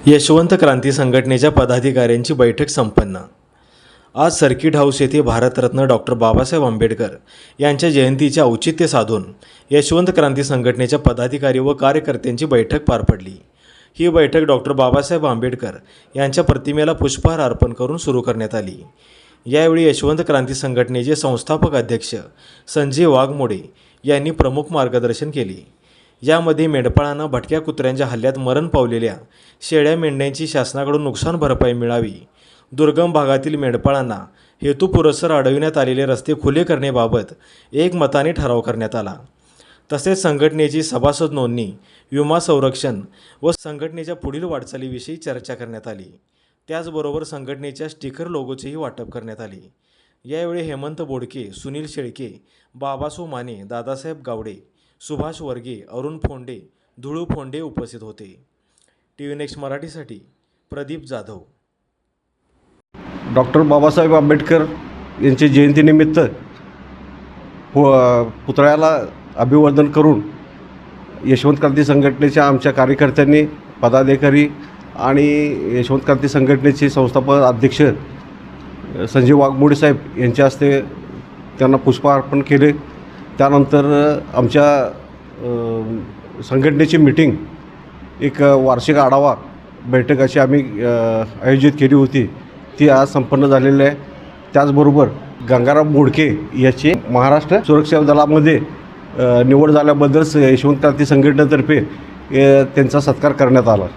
यशवंत क्रांती संघटनेच्या पदाधिकाऱ्यांची बैठक संपन्न। आज सर्किट हाऊस येथे भारतरत्न डॉक्टर बाबासाहेब आंबेडकर यांच्या जयंतीचे औचित्य साधून यशवंत क्रांती संघटनेच्या पदाधिकारी व कार्यकर्त्यांची बैठक पार पडली। ही बैठक डॉक्टर बाबासाहेब आंबेडकर यांच्या प्रतिमेला पुष्पहार अर्पण करून सुरू करण्यात आली। यावेळी यशवंत क्रांती संघटनेचे संस्थापक अध्यक्ष संजय वाघमोडे यांनी प्रमुख मार्गदर्शन केले। यामध्ये मेंढपाळांना भटक्या कुत्र्यांच्या हल्ल्यात मरण पावलेल्या शेळ्या मेंढ्यांची शासनाकडून नुकसान भरपाई मिळावी, दुर्गम भागातील मेंढपाळांना हेतुपुरस्सर अडविण्यात आलेले रस्ते खुले करण्याबाबत एकमताने ठराव करण्यात आला। तसेच संघटनेची सभासद नोंदणी, विमा संरक्षण व संघटनेच्या पुढील वाटचालीविषयी चर्चा करण्यात आली। त्याचबरोबर संघटनेच्या स्टिकर लोगोचेही वाटप करण्यात आले। यावेळी हेमंत बोडके, सुनील शेळके, बाबासो माने, दादासाहेब गावडे, सुभाष वर्गे, अरुण फोंडे, धुळू फोंडे उपस्थित होते। टीव्ही नेक्स्ट मराठीसाठी प्रदीप जाधव। डॉक्टर बाबासाहेब आंबेडकर यांच्या जयंतीनिमित्त पुतळ्याला अभिवादन करून यशवंत क्रांती संघटनेच्या आमच्या कार्यकर्त्यांनी, पदाधिकारी आणि यशवंत क्रांती संघटनेचे संस्थापक अध्यक्ष संजय वाघमोडे साहेब यांच्या हस्ते त्यांना पुष्पहार अर्पण केले। त्यानंतर आमच्या संघटनेची मीटिंग, एक वार्षिक आढावा बैठक अशी आम्ही आयोजित केली होती, ती आज संपन्न झालेली आहे। त्याचबरोबर गंगाराम मोडके याची महाराष्ट्र सुरक्षा दलामध्ये निवड झाल्याबद्दल यशवंत क्रांती संघटनेतर्फे त्यांचा सत्कार करण्यात आला।